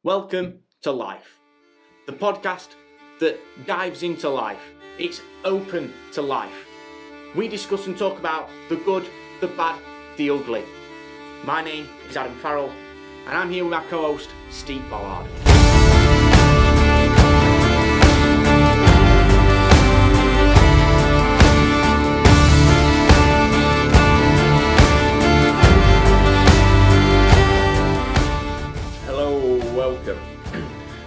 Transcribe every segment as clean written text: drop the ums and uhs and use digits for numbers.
Welcome to Life, the podcast that dives into life. It's open to life. We discuss and talk about the good, the bad, the ugly. My name is Adam Farrell, and I'm here with my co-host, Ste Pollard.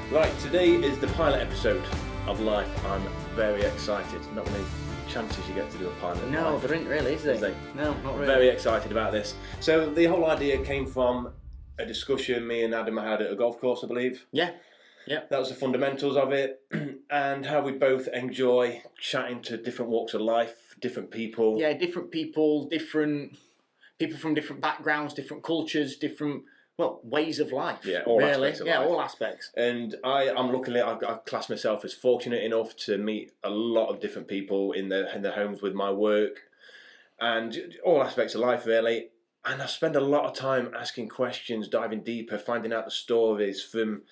Right, today is the pilot episode of Life. I'm very excited. Not many chances you get to do a pilot. No, there isn't really, is there? No, not really. Very excited about this. So the whole idea came from a discussion me and Adam had at a golf course, I believe. Yeah. That was the fundamentals of it, and how we both enjoy chatting to different walks of life, different people. Yeah, different people from different backgrounds, different cultures, different ways of life. Yeah, all aspects of life. all aspects. And I'm luckily, I class myself as fortunate enough to meet a lot of different people in their homes with my work, and all aspects of life really. And I spend a lot of time asking questions, diving deeper, finding out the stories from,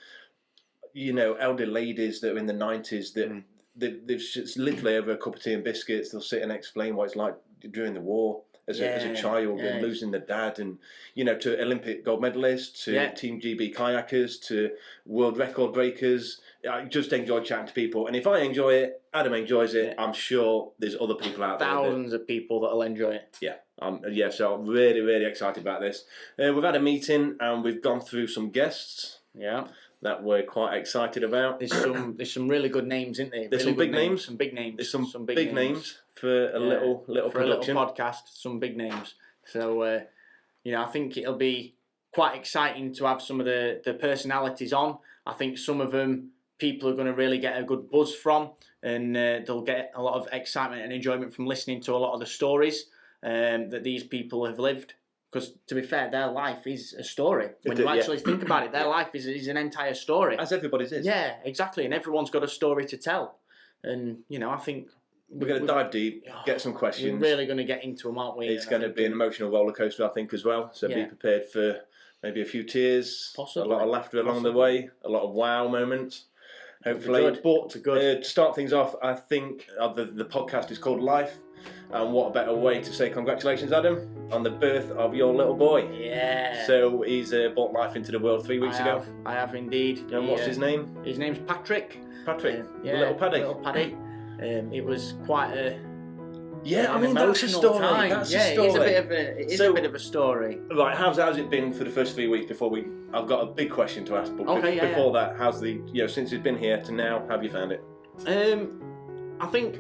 elder ladies that are in the 90s that they've just literally over a cup of tea and biscuits, they'll sit and explain what it's like during the war. As a child and losing their dad, and to Olympic gold medalists, to Team GB kayakers, to world record breakers. I just enjoy chatting to people, and if I enjoy it, Adam enjoys it. I'm sure there's other people out there. Thousands of people that'll enjoy it. So I'm really, really excited about this. We've had a meeting and we've gone through some guests. Yeah. That we're quite excited about. There's some really good names, isn't there? There's really some big names. Some big names. There's some big names for a little for production. A little podcast. Some big names. So I think it'll be quite exciting to have some of the personalities on. I think some of them people are going to really get a good buzz from, and they'll get a lot of excitement and enjoyment from listening to a lot of the stories that these people have lived. Because, to be fair, their life is a story. When you actually think about it, their life is an entire story. As everybody's is. Yeah, exactly. And everyone's got a story to tell. And, I think... We're going to dive deep, get some questions. We're really going to get into them, aren't we? It's going to be an emotional roller coaster, I think, as well. So be prepared for maybe a few tears. Possibly. A lot of laughter along the way. A lot of wow moments. Hopefully. But to start things off, I think the podcast is called Life. And what a better way to say congratulations, Adam, on the birth of your little boy. Yeah. So he's brought life into the world 3 weeks ago. I have indeed. And what's his name? His name's Patrick. Patrick. Little Paddy. Little Paddy. It was quite a... Yeah, I mean, that's a story. Time. That's a story. It is a bit of a story. Right, how's it been for the first 3 weeks before I've got a big question to ask, but before that, how's since he's been here to now, how have you found it? I think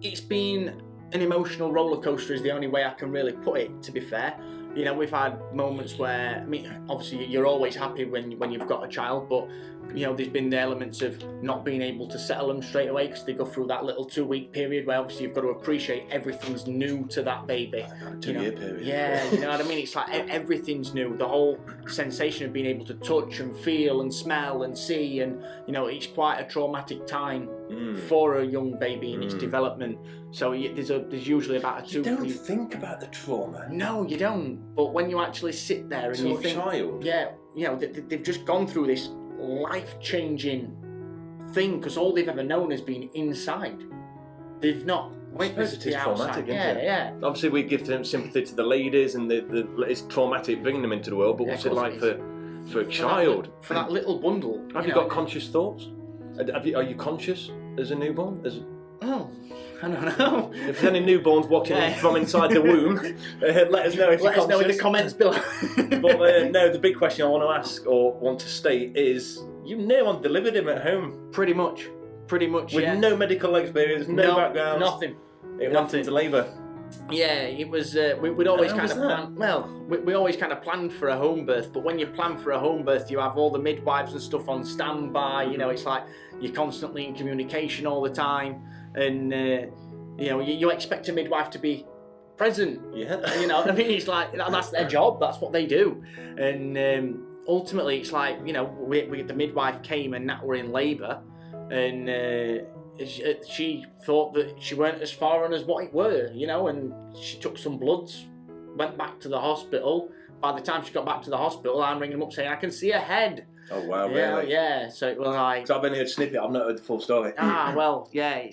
it's been an emotional roller coaster is the only way I can really put it, to be fair. We've had moments where, obviously you're always happy when you've got a child, but, there's been the elements of not being able to settle them straight away because they go through that little 2-week period where obviously you've got to appreciate everything's new to that baby. A 2-year period. Yeah, you know what I mean? It's like everything's new. The whole sensation of being able to touch and feel and smell and see, and, it's quite a traumatic time for a young baby in its development. So there's usually about a 2. You don't think about the trauma. No, you don't. But when you actually sit there and you think, child. Yeah, they've just gone through this life-changing thing because all they've ever known has been inside. They've not witnessed the outside. Yeah. Obviously, we give them sympathy to the ladies, and it's traumatic bringing them into the world. But what's it like for a child? For that little bundle. Have you got conscious thoughts? Are you conscious as a newborn? I don't know. If there's any newborns watching from inside the womb, let us know if you're conscious. Let us know in the comments below. But no, the big question I want to ask or want to state is, you near on delivered him at home. Pretty much. With no medical experience, no background. Nothing. It went into labour. Yeah, it was. We'd always kind of plan. Well, we always kind of planned for a home birth, but when you plan for a home birth, you have all the midwives and stuff on standby. It's like you're constantly in communication all the time, and you expect a midwife to be present. Yeah. It's like that's their job. That's what they do, and ultimately, it's like the midwife came and now we're in labour, and. She thought that she weren't as far on as what it were, and she took some bloods went back to the hospital. By the time she got back to the hospital, I'm ringing them up saying, I can see her head. Oh, wow, Yeah, really? yeah. So it was like... So I've only heard a snippet, I've not heard the full story. Well, yeah,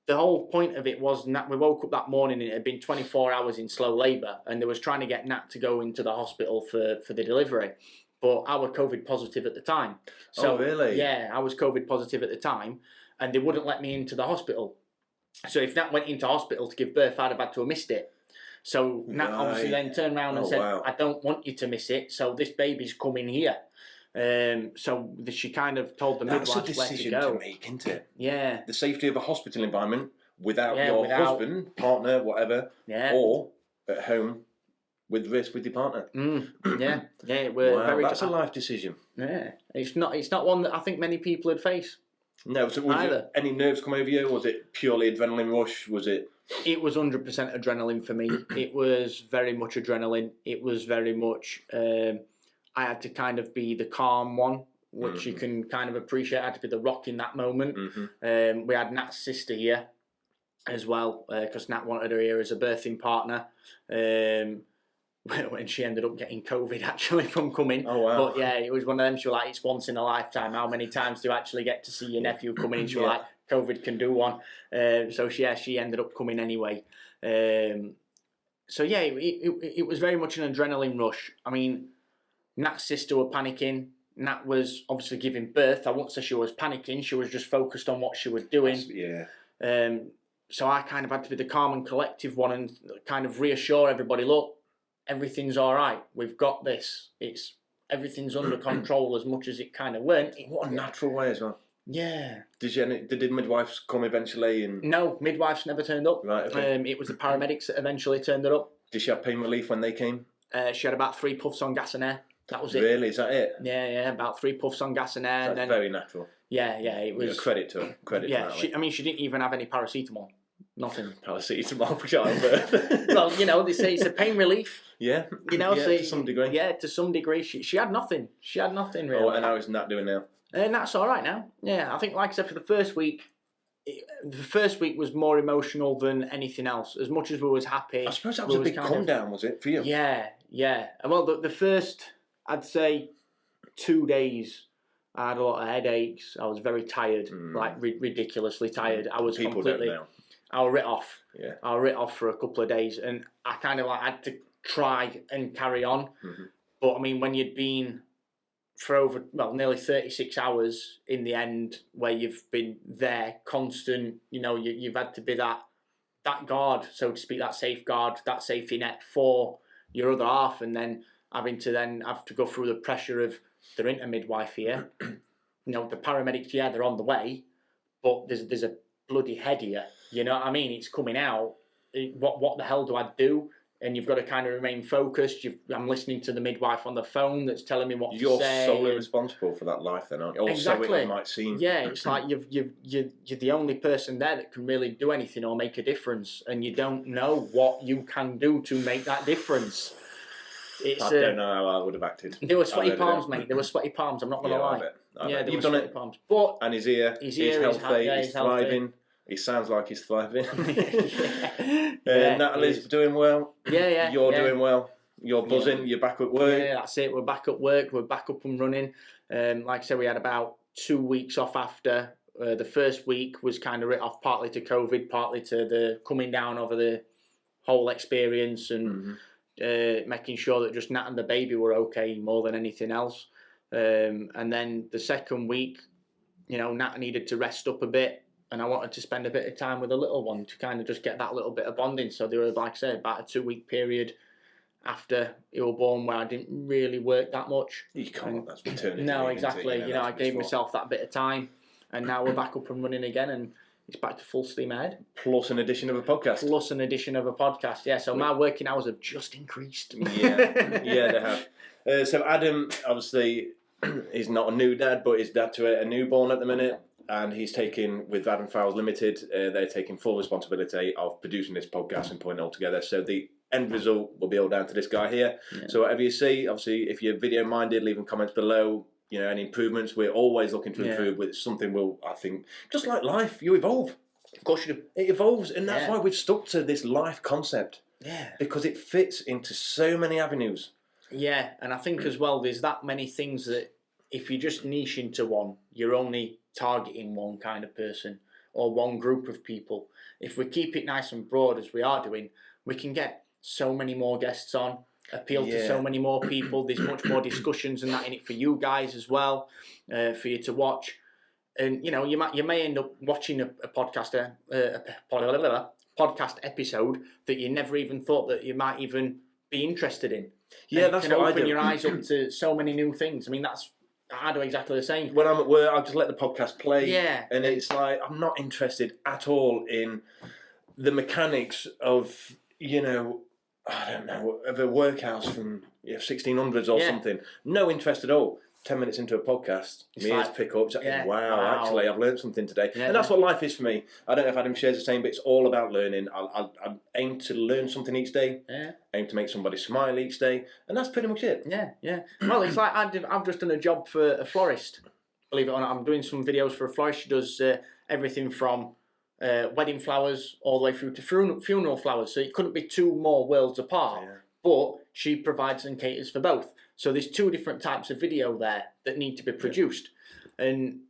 the whole point of it was Nat, we woke up that morning and it had been 24 hours in slow labour, and they was trying to get Nat to go into the hospital for the delivery. But I was COVID positive at the time. So, oh, really? Yeah, I was COVID positive at the time, and they wouldn't let me into the hospital. So if Nat went into hospital to give birth, I'd have had to have missed it. So Nat obviously then turned around and said, wow, I don't want you to miss it, so this baby's coming here. So she kind of told the midwife where to go. That's a decision to make, isn't it? Yeah. The safety of a hospital environment without your husband, partner, whatever, or at home with risk with your partner. Yeah. Wow, that's a life decision. Yeah. It's not one that I think many people would face. No, so was it any nerves come over you? Was it purely adrenaline rush? Was it? It was 100% adrenaline for me. It was very much adrenaline. It was very much... I had to kind of be the calm one, which you can kind of appreciate. I had to be the rock in that moment. We had Nat's sister here as well, because Nat wanted her here as a birthing partner. When she ended up getting COVID actually from coming. Oh, wow. But yeah, it was one of them, she was like, it's once in a lifetime. How many times do you actually get to see your nephew coming? And she was like, COVID can do one. So she ended up coming anyway. So yeah, it was very much an adrenaline rush. I mean, Nat's sister were panicking. Nat was obviously giving birth. I won't say she was panicking. She was just focused on what she was doing. Yeah. So I kind of had to be the calm and collective one and kind of reassure everybody, look, everything's all right. We've got this. Everything's under control as much as it kind of went. What a natural way as well. Yeah. Did midwives come eventually? No, midwives never turned up. Right. Okay. It was the paramedics that eventually turned it up. Did she have pain relief when they came? She had about 3 puffs on gas and air. That was it. Really? Is that it? Yeah. About 3 puffs on gas and air. That's and then, very natural. Yeah. It was. Credit to her. Credit. Yeah. To that, she didn't even have any paracetamol. Nothing. Paracetamol for childbirth. Well, they say it's a pain relief. Yeah. So to some degree. Yeah, to some degree. She had nothing. She had nothing really. Oh, and how is Nat doing now? And that's all right now. Yeah, I think, like I said, for the first week was more emotional than anything else. As much as we was happy. I suppose that was a big come down, was it, for you? Yeah. And well, the first, I'd say, 2 days, I had a lot of headaches. I was very tired, like ridiculously tired. I was People completely. Don't know. I was writ off. Yeah. I was writ off for a couple of days, and I kind of had to try and carry on. But I mean, when you'd been for nearly 36 hours in the end, where you've been there constant, you've had to be that guard, so to speak, that safeguard, that safety net for your other half, and then having to have to go through the pressure of there ain't a midwife here. The paramedics, they're on the way, but there's a bloody head here. You know what I mean? It's coming out. What the hell do I do? And you've got to kind of remain focused. I'm listening to the midwife on the phone that's telling me what to say. You're solely responsible for that life, then, aren't you? Exactly. So it might seem. Yeah, it's like you're the only person there that can really do anything or make a difference, and you don't know what you can do to make that difference. I don't know how I would have acted. There were sweaty palms, mate. There were sweaty palms. I'm not going to lie. I bet. There You've were done sweaty it. Palms. But and he's here. He's healthy. He's thriving. He sounds like he's thriving. Natalie's doing well. Yeah. You're doing well. You're buzzing. You're back at work. Yeah, that's it. We're back at work. We're back up and running. Like I said, we had about 2 weeks off after. The first week was kind of writ off partly to COVID, partly to the coming down over the whole experience and making sure that just Nat and the baby were okay more than anything else. And then the second week, Nat needed to rest up a bit. And I wanted to spend a bit of time with the little one to kind of just get that little bit of bonding. So there was, like I said, about a 2 week period after he was born where I didn't really work that much. You can't, that's maternity. No, exactly. I gave myself that bit of time. And now we're back up and running again and it's back to full steam ahead. Plus an edition of a podcast. Yeah, so my working hours have just increased. Yeah, they have. So Adam, obviously, is not a new dad, but is dad to a newborn at the minute. And he's taking, with Adam Farrell Limited, they're taking full responsibility of producing this podcast and putting it all together. So the end result will be all down to this guy here. Yeah. So whatever you see, obviously, if you're video minded, leave comments below. Any improvements. We're always looking to improve with something. I think, just like life, you evolve. Of course you do. It evolves, and that's why we've stuck to this life concept. Yeah. Because it fits into so many avenues. Yeah, and I think as well, there's that many things that if you just niche into one, you're only targeting one kind of person or one group of people. If we keep it nice and broad as we are doing, we can get so many more guests on, appeal to so many more people. There's much more discussions and that in it for you guys as well, for you to watch. And you know, you may end up watching a podcast episode that you never even thought that you might even be interested in. Yeah, that's what what I open do. your eyes up to so many new things. I mean, I do exactly the same. When I'm at work, I'll just let the podcast play. Yeah. And it's like, I'm not interested at all in the mechanics of, you know, I don't know, of a workhouse from 1600s or something. No interest at all. 10 minutes into a podcast, my ears pick up. Wow, actually, I've learned something today. Yeah, and that's what life is for me. I don't know if Adam shares the same, but it's all about learning. I aim to learn something each day. Yeah. Aim to make somebody smile each day. And that's pretty much it. Yeah, yeah. Well, it's like I've just done a job for a florist. Believe it or not, I'm doing some videos for a florist. She does everything from wedding flowers all the way through to funeral flowers. So it couldn't be two more worlds apart. Yeah. But she provides and caters for both. So there's two different types of video there that need to be produced. And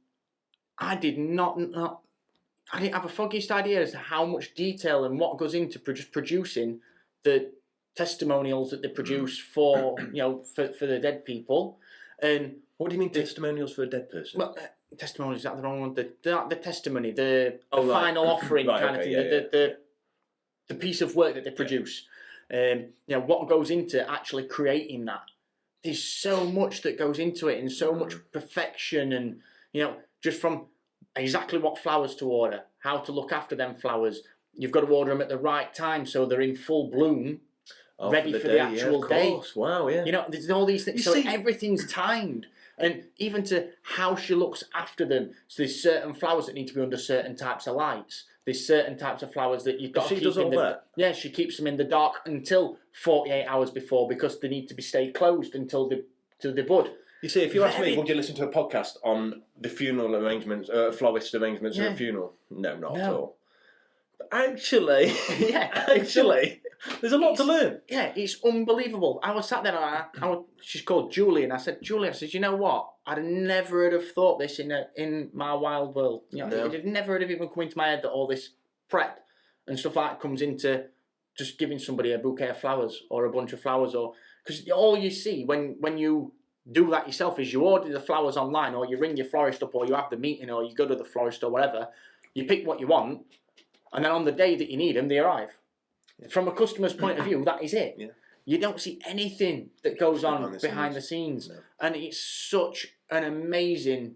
I didn't have a foggiest idea as to how much detail and what goes into just producing the testimonials that they produce for, you know, for the dead people. And what do you mean testimonials for a dead person? Well, testimonials, is that the wrong one? The testimony, the final offering kind of thing, the piece of work that they produce. You know, what goes into actually creating that. There's so much that goes into it and so much perfection and, you know, just from exactly what flowers to order, how to look after them flowers. You've got to order them at the right time so they're in full bloom, ready for the actual day. Wow, yeah. You know, there's all these things. Everything's timed. And even to how she looks after them. So there's certain flowers that need to be under certain types of lights. There's certain types of flowers that you've got to keep in the... Yeah, she keeps them in the dark until 48 hours before because they need to be stayed closed until they bud. You see, if you ask me, would you listen to a podcast on the funeral arrangements, florist arrangements of a funeral? No, not at all. But actually, there's a lot to learn. Yeah, it's unbelievable. I was sat there, she's called Julie, and I said, you know what? I'd never have thought this in my wild world. You know, it never would have even come into my head that all this prep and stuff like that comes into just giving somebody a bouquet of flowers or a bunch of flowers, or because all you see when you do that yourself is you order the flowers online, or you ring your florist up, or you have the meeting, or you go to the florist or whatever. You pick what you want, and then on the day that you need them, they arrive. Yeah. From a customer's point of view, that is it. Yeah. You don't see anything that goes on behind the scenes. No. And it's such an amazing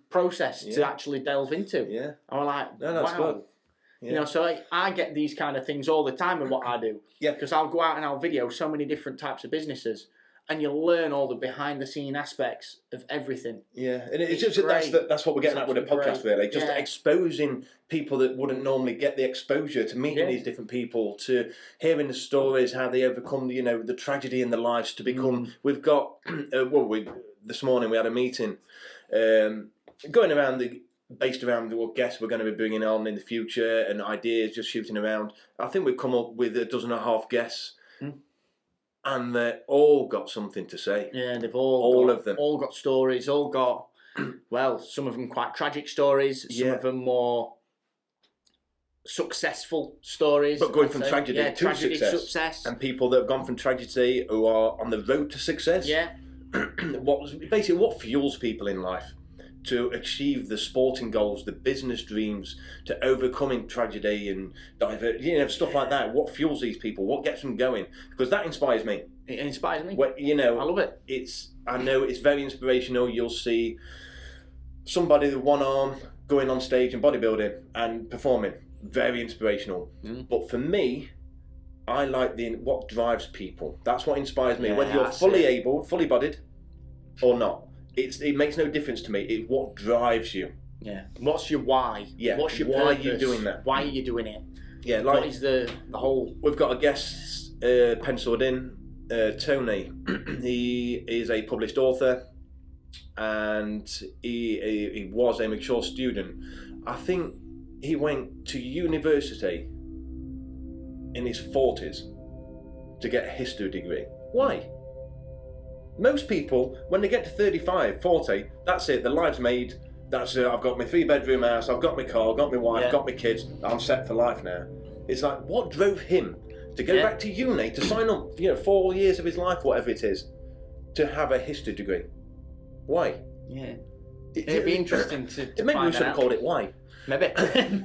process to actually delve into. Yeah. I'm like, that's good. Yeah. You know, so I get these kind of things all the time in what I do. Yeah. Because I'll go out and I'll video so many different types of businesses. And you'll learn all the behind-the-scene aspects of everything. Yeah, and it's just that's what we're getting at with the podcast, really. Just exposing people that wouldn't normally get the exposure to meeting these different people, to hearing the stories, how they overcome, you know, the tragedy in their lives to become. We've got this morning we had a meeting, going around based around what guests we're going to be bringing on in the future and ideas, just shooting around. I think we've come up with 12 guests. And they all got something to say. Yeah, they've all got stories, all got, well, some of them quite tragic stories, some of them more successful stories. But going from tragedy to success. And people that have gone from tragedy who are on the road to success. Yeah. What fuels people in life to achieve the sporting goals, the business dreams, to overcoming tragedy and stuff like that. What fuels these people? What gets them going? Because that inspires me. It inspires me. I love it. I know it's very inspirational. You'll see somebody with one arm going on stage and bodybuilding and performing. Very inspirational. But for me, I like what drives people. That's what inspires me. Whether you're fully able, fully bodied, or not. It makes no difference to me. It's what drives you. Yeah. What's your why? Yeah. What's your purpose? Why are you doing that? Why are you doing it? Yeah. Like, what is the whole? We've got a guest penciled in, Tony. He is a published author, and he was a mature student. I think he went to university in his 40s. to get a history degree. Why? Most people, when they get to 35, 40, that's it, their life's made. That's it, I've got my 3-bedroom house, I've got my car, I've got my wife, I've got my kids, I'm set for life now. It's like, what drove him to go back to uni, to sign up, 4 years of his life, whatever it is, to have a history degree? Why? Yeah. It'd be interesting to maybe find we should have called it why. Maybe.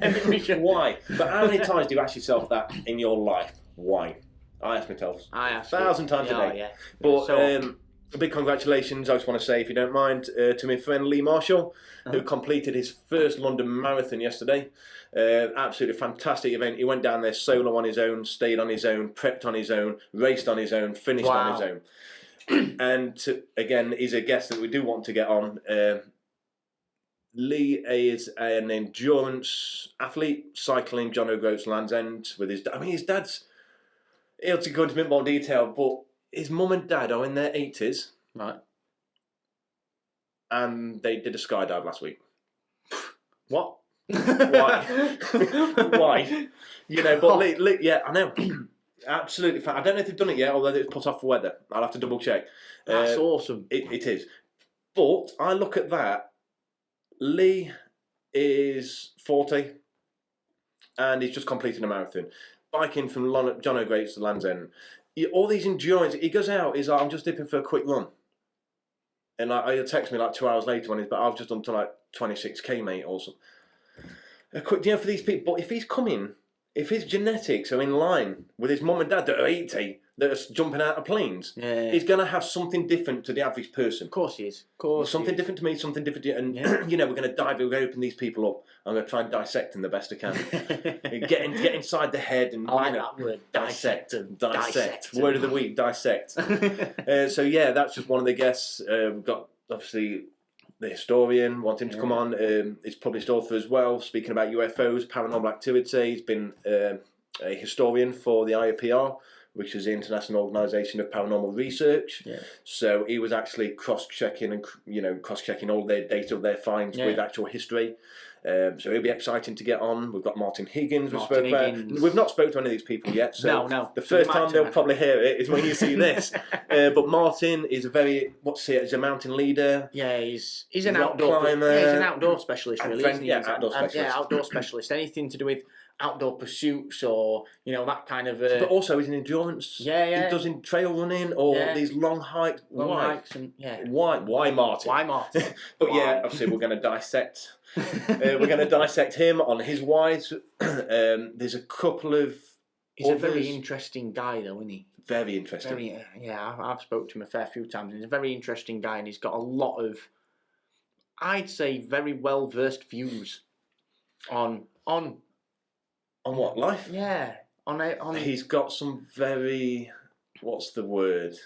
Maybe we should. Why? But how many times do you ask yourself that in your life? Why? I ask myself 1,000 times a day. Yeah. But a big congratulations, I just want to say, if you don't mind, to my friend Lee Marshall, who completed his first London Marathon yesterday. Absolutely fantastic event. He went down there solo on his own, stayed on his own, prepped on his own, raced on his own, finished on his own. And again, he's a guest that we do want to get on. Lee is an endurance athlete, cycling John O'Groats Land's End with his dad. I mean, his dad's, he'll go into a bit more detail, but his mum and dad are in their 80s. Right. And they did a skydive last week. What? Why? Why? But Lee, yeah, I know. Absolutely fine. I don't know if they've done it yet, although it's put off for weather. I'll have to double check. That's awesome. It is. But I look at that. Lee is 40 and he's just completed a marathon. Biking from John O'Groats to Land's End. All these endurance, he goes out, he's like, I'm just dipping for a quick run. And he'll text me like 2 hours later when I've just done to like 26k, mate, or something. A quick, for these people, but if his genetics are in line with his mum and dad that are 80, that are jumping out of planes, he's going to have something different to the average person. Of course he is. Of course. Something different to me, something different to you. And, we're going to open these people up. I'm going to try and dissect them the best I can. get inside the head and, I like that word, dissect. Word of the week, dissect. So, that's just one of the guests. We've got, obviously, the historian, want him to come on. He's published author as well, speaking about UFOs, paranormal activity. He's been a historian for the IAPR, which is the International Organisation of Paranormal Research. Yeah. So he was actually cross-checking all their data, their finds with actual history. So it'll be exciting to get on. We've got Martin Higgins. We've not spoke to any of these people yet. So no. The first time they'll probably hear it is when you see this. But Martin is he's a mountain leader. Yeah, he's an outdoor climber. Yeah, he's an outdoor specialist, really. Outdoor specialist. Outdoor specialist. Anything to do with outdoor pursuits or that kind of. But also he's an endurance. Yeah. He does in trail running or these long hikes. Hikes and Why Martin? Why Martin? But obviously we're going to dissect. We're going to dissect him on his whys. There's a couple of. He's a very interesting guy, though, isn't he? Very interesting. I've spoke to him a fair few times. He's a very interesting guy, and he's got a lot of, I'd say, very well versed views on what, life? Yeah, on. He's got some very. What's the word?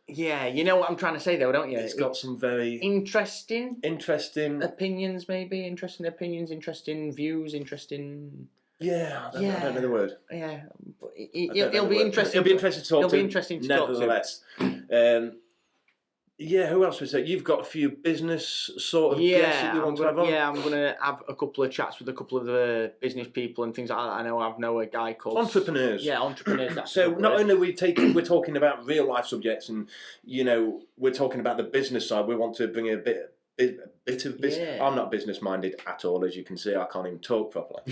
Yeah, you know what I'm trying to say, though, don't you? He's got some very interesting opinions, maybe. Interesting opinions, interesting views, interesting. Yeah, I don't know the word. Yeah, it'll be interesting. It'll be interesting to talk to. It'll be interesting to talk to. Nevertheless. Who else was there? You've got a few business sort of guests that you want to have on? Yeah, I'm going to have a couple of chats with a couple of the business people and things like that. I know a guy called... Entrepreneurs. Yeah, entrepreneurs. That's so not only we're talking about real life subjects and, we're talking about the business side, we want to bring a bit of business. Yeah. I'm not business minded at all, as you can see. I can't even talk properly.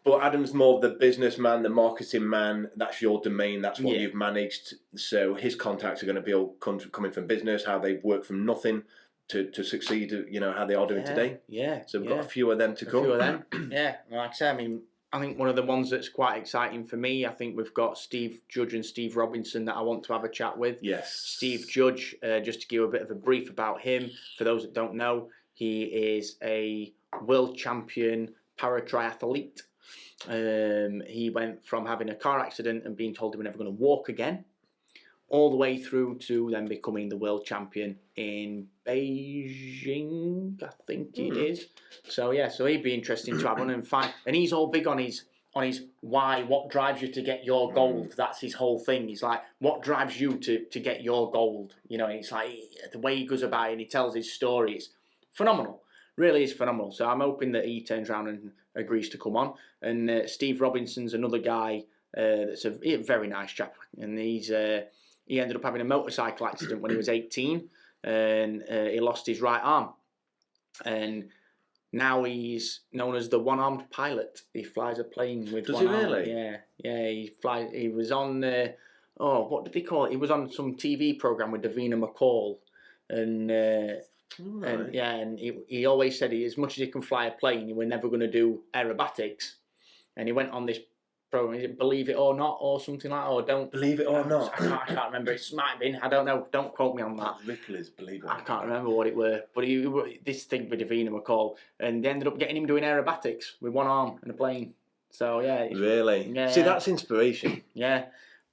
But Adam's more of the businessman, the marketing man. That's your domain. That's what you've managed. So his contacts are going to be all coming from business, how they work from nothing to succeed, how they are doing today. Yeah. So we've got a few of them to come. A few of them. Yeah. Like I say, I think one of the ones that's quite exciting for me, I think we've got Steve Judge and Steve Robinson that I want to have a chat with. Yes. Steve Judge, just to give a bit of a brief about him, for those that don't know, he is a world champion para-triathlete. He went from having a car accident and being told he was never going to walk again, all the way through to then becoming the world champion in Beijing, I think it is. So he'd be interesting to have on and find. And he's all big on his why, what drives you to get your gold. That's his whole thing. He's like, what drives you to get your gold? It's like the way he goes about it and he tells his story. It's phenomenal. Really is phenomenal. So I'm hoping that he turns around and agrees to come on. And Steve Robinson's another guy That's a very nice chap, and he ended up having a motorcycle accident when he was 18, and he lost his right arm, and now he's known as the one-armed pilot. He flies a plane with Does one he arm. really? Yeah. He was on. What did they call it? He was on some TV program with Davina McCall, and Right. and he always said as much as he can fly a plane, he was never going to do aerobatics, and he went on this program. Is it Believe It or Not or something like that, or Don't Believe It or Not? I can't remember. It might have been. I don't know. Don't quote me on that. Ripley's Believe It. I can't remember what it were, but this thing with Davina McCall, and they ended up getting him doing aerobatics with one arm and a plane. So yeah, Really? Yeah. See, that's inspiration. Yeah.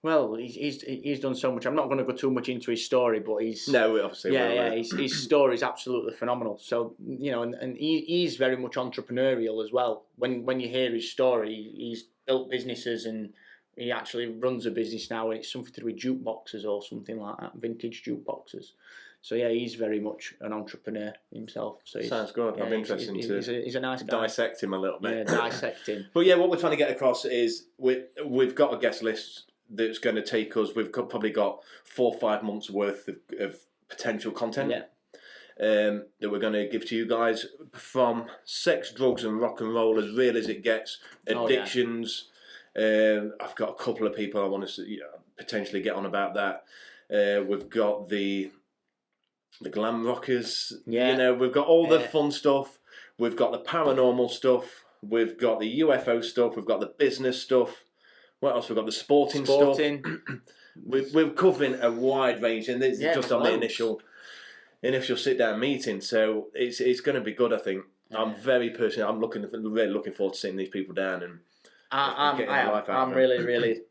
Well, he's done so much. I'm not going to go too much into his story, but No, obviously. his story is absolutely phenomenal. So and he's very much entrepreneurial as well. When you hear his story, he's built businesses and he actually runs a business now, and it's something to do with jukeboxes or something like that, vintage jukeboxes. So yeah, he's very much an entrepreneur himself. So Sounds good. Yeah, I'm interested he's a nice guy. dissect him a little bit. Yeah, dissect him. But yeah, what we're trying to get across is we've got a guest list that's going to take us. Probably got 4 or 5 months worth of potential content. Yeah. That we're going to give to you guys, from sex, drugs, and rock and roll, as real as it gets. Addictions. I've got a couple of people I want to potentially get on about that. We've got the glam rockers. Yeah. We've got all the fun stuff. We've got the paranormal stuff. We've got the UFO stuff. We've got the business stuff. What else? We've got the sporting stuff. We're covering a wide range, and this is just on the initial sit down meeting. So it's going to be good. I think. Yeah. I'm really looking forward to sitting these people down and getting their life out. I'm really.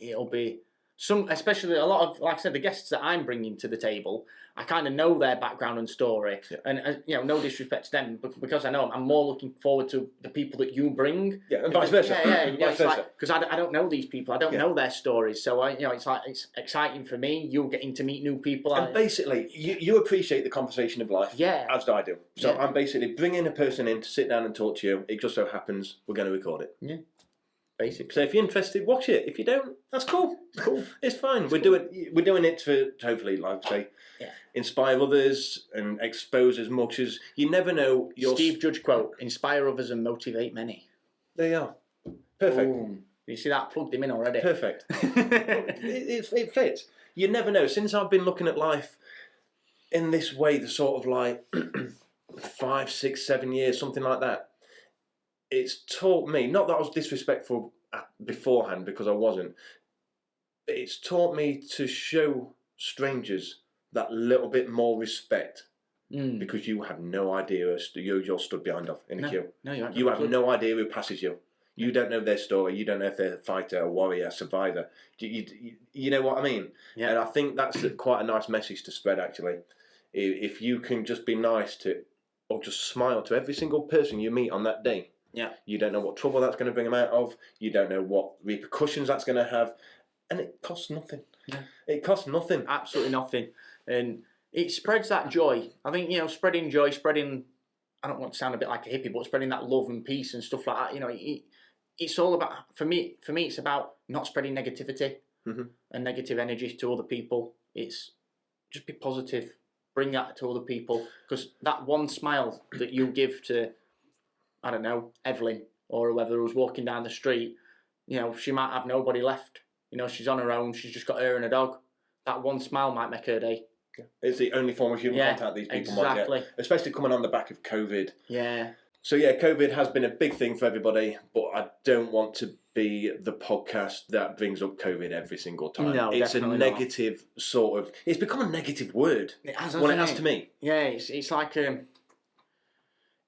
It'll be especially a lot of, like I said, the guests that I'm bringing to the table. I kind of know their background and story, and no disrespect to them, but because I know them, I'm more looking forward to the people that you bring. Yeah, and vice versa. Vice versa. Because I don't know these people, I don't know their stories, so it's exciting for me. You're getting to meet new people, and basically, you appreciate the conversation of life, as I do. So I'm basically bringing a person in to sit down and talk to you. It just so happens we're going to record it. Yeah. Basically. So if you're interested, watch it. If you don't, that's cool. It's cool. It's fine. We're doing it to hopefully, like I say, inspire others and expose as much as you never know. Steve Judge quote: "Inspire others and motivate many." There you are. Perfect. Boom. You see that? Plugged him in already. Perfect. it fits. You never know. Since I've been looking at life in this way, the sort of like 5, 6, 7 years, something like that. It's taught me, not that I was disrespectful beforehand, because I wasn't, but it's taught me to show strangers that little bit more respect, because you have no idea you're stood behind in a queue. No, you have no idea who passes you. You don't know their story. You don't know if they're a fighter, a warrior, a survivor. You know what I mean? Yeah. And I think that's quite a nice message to spread, actually. If you can just be nice to, or just smile to every single person you meet on that day. Yeah. You don't know what trouble that's going to bring them out of. You don't know what repercussions that's going to have. And it costs nothing. Yeah. It costs nothing. Absolutely nothing. And it spreads that joy. I think, spreading joy, I don't want to sound a bit like a hippie, but spreading that love and peace and stuff like that, it's all about, for me, it's about not spreading negativity and negative energy to other people. It's just be positive. Bring that to other people. Because that one smile that you give to, I don't know, Evelyn or whoever who's walking down the street, she might have nobody left. She's on her own. She's just got her and a dog. That one smile might make her day. It's the only form of human contact these people might get. Especially coming on the back of COVID. Yeah. So COVID has been a big thing for everybody, but I don't want to be the podcast that brings up COVID every single time. No, it's a negative sort of. It's become a negative word. It has, it has to me. Yeah, it's like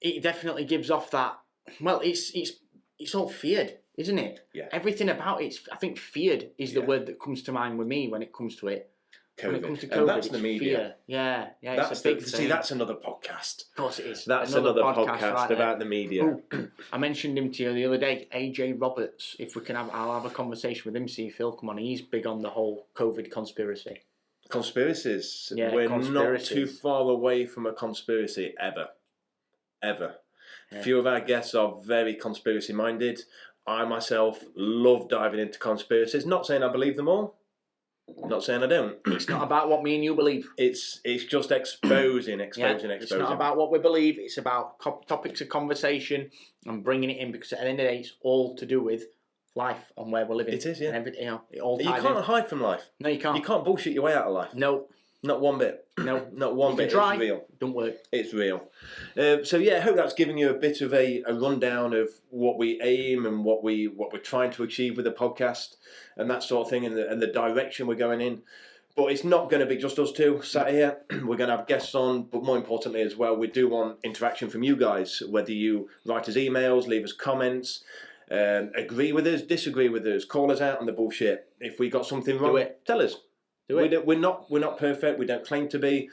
it definitely gives off that. Well, it's all feared, isn't it? Yeah. Everything about it, I think feared is the word that comes to mind with me when it comes to it. COVID. When it comes to COVID, and that's the media. Fear. Yeah, that's it's a big thing. See, that's another podcast. Of course it is. That's another podcast about the media. Ooh, I mentioned him to you the other day, AJ Roberts. If we can I'll have a conversation with him, see if he'll come on. He's big on the whole COVID conspiracy. Conspiracies. Yeah, We're not too far away from a conspiracy, ever. Yeah. Few of our guests are very conspiracy minded. I myself love diving into conspiracies. Not saying I believe them all. Not saying I don't. It's not about what me and you believe. It's just exposing. It's not about what we believe. It's about topics of conversation and bringing it in, because at the end of the day, it's all to do with life and where we're living. It is, yeah. And everything, it all ties You can't hide from life. No, you can't. You can't bullshit your way out of life. No. Not one bit. No. Not one bit. Try. It's real. Don't work. It's real. So yeah, I hope that's given you a bit of a rundown of what we aim and what we're trying to achieve with the podcast and that sort of thing, and the direction we're going in. But it's not going to be just us two sat here. We're going to have guests on, but more importantly as well, we do want interaction from you guys, whether you write us emails, leave us comments, agree with us, disagree with us, call us out on the bullshit. If we got something wrong, tell us. We're not perfect. We don't claim to be.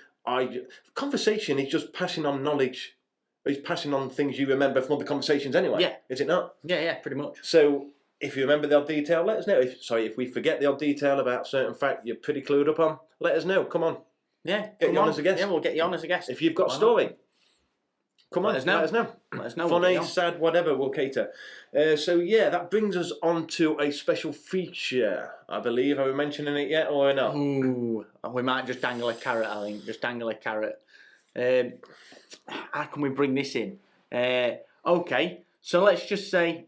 Conversation is just passing on knowledge. It's passing on things you remember from other conversations anyway. Yeah. Is it not? Yeah, pretty much. So if you remember the odd detail, let us know. If we forget the odd detail about a certain fact you're pretty clued up on, let us know. Come on. Yeah. Get you on as a guest. Yeah, we'll get you on as a guest. If you've got a story, come on. Let us know. Let us know. Funny, sad, whatever, we'll cater. So yeah, that brings us on to a special feature. I believe. Are we mentioning it yet or not? Ooh, we might just dangle a carrot. I think just dangle a carrot. How can we bring this in? Okay, so let's just say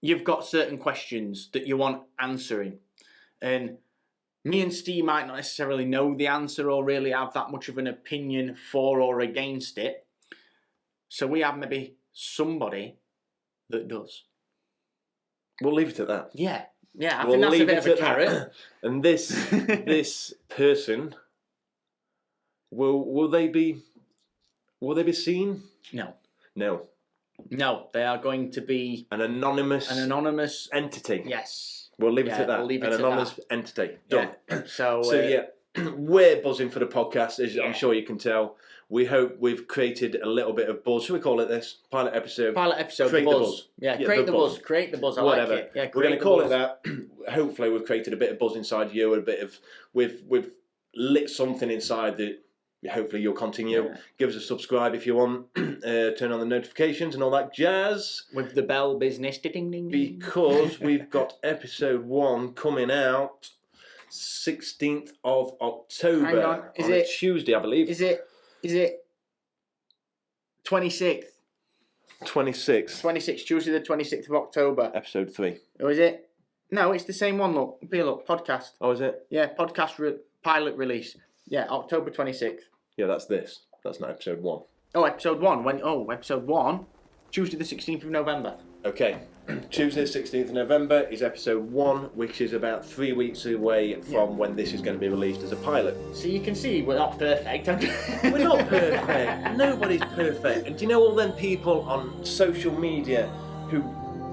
you've got certain questions that you want answering, and me and Steve might not necessarily know the answer or really have that much of an opinion for or against it. So we have maybe somebody that does. We'll leave it at that. Yeah, I think that's a bit of a carrot. And this person, will they be seen? No, they are going to be an anonymous entity. Yes, we'll leave it at that. We'll leave it an at anonymous that. entity. Done. Yeah. So yeah, we're buzzing for the podcast, as I'm sure you can tell. We hope we've created a little bit of buzz. Should we call it this? Pilot episode. Create the buzz. Yeah, create the buzz. Create the buzz. I Whatever. like it. Yeah, we're going to call it that. Hopefully, we've created a bit of buzz inside you, a bit of we've lit something inside that. Hopefully, you'll continue. Yeah. Give us a subscribe if you want. Turn on the notifications and all that jazz. With the bell business. Ding, ding, ding. Because we've got episode 1 coming out 16th of October. Hang on. Is it Tuesday, I believe? Is it 26th? 26th, Tuesday the 26th of October. Episode 3. Or is it? No, it's the same one, look. Look, podcast. Oh, is it? Yeah, podcast pilot release. Yeah, October 26th. Yeah, that's this. That's not episode 1. Oh, episode 1. Episode 1, Tuesday the 16th of November. Okay. Tuesday the 16th of November is episode 1, which is about 3 weeks away from when this is going to be released as a pilot. So you can see we're not perfect. We're not perfect. Nobody's perfect. And do you know all them people on social media who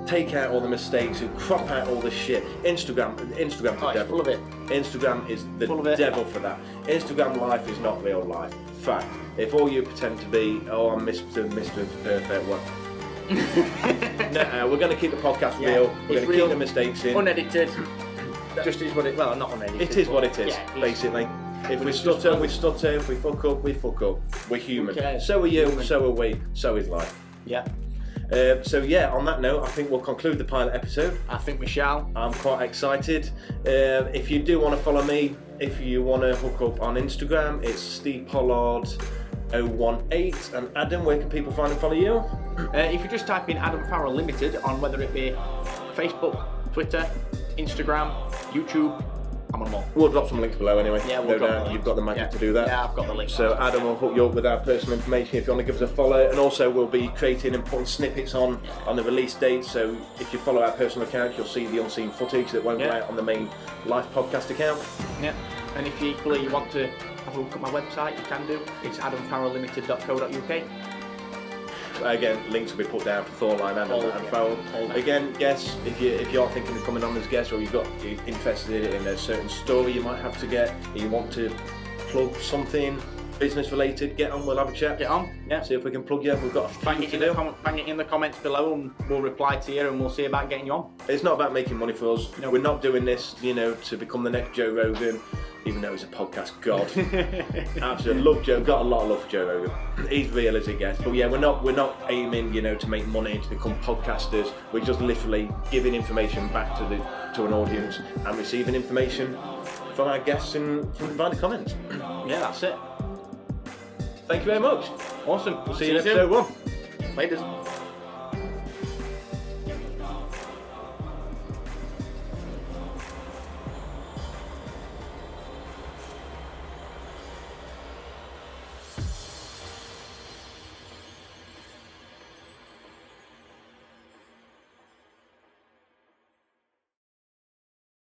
take out all the mistakes, who crop out all the shit? Instagram's the devil. Full of it. Instagram is the devil for that. Instagram life is not real life. Fact. If all you pretend to be, I'm Mr. Perfect, what? No, we're going to keep the podcast real. We're going to keep the mistakes in. Unedited. Just is what it. Well, not unedited. It is what it is, basically. If we stutter, we stutter. If we fuck up, we fuck up. We're human. So are you. So are we. So is life. Yeah. So yeah, on that note, I think we'll conclude the pilot episode. I think we shall. I'm quite excited. If you do want to follow me, if you want to hook up on Instagram, it's Ste Pollard 018. And Adam, where can people find and follow you? If you just type in Adam Farrell Limited on whether it be Facebook, Twitter, Instagram, YouTube, I'm on them all. We'll drop some links below anyway. Yeah, we'll drop them. You've got the magic to do that. Yeah, I've got the links. So Adam will hook you up with our personal information if you want to give us a follow, and also we'll be creating and putting snippets on the release date. So if you follow our personal account, you'll see the unseen footage that won't go out on the main live podcast account. Yeah, and if you equally want to have a look at my website, you can do. It's adamfarrelllimited.co.uk. Again, links will be put down for Thorline and Farrell. Again, guests, if you're thinking of coming on as guests, or you're interested in a certain story you might have to get, and you want to plug something, business related, get on, we'll have a chat. Get on, yeah. See if we can plug you. We've got a Bang few it, to do. bang it in the comments below and we'll reply to you and we'll see about getting you on. It's not about making money for us. No. We're not doing this, to become the next Joe Rogan, even though he's a podcast god. Absolutely love Joe. Got a lot of love for Joe Rogan. He's real as it gets. But yeah, we're not aiming, to make money to become podcasters. We're just literally giving information back to an audience and receiving information from our guests and from the comments. Yeah, that's it. Thank you very much. Awesome. We'll see you in episode 1. Later.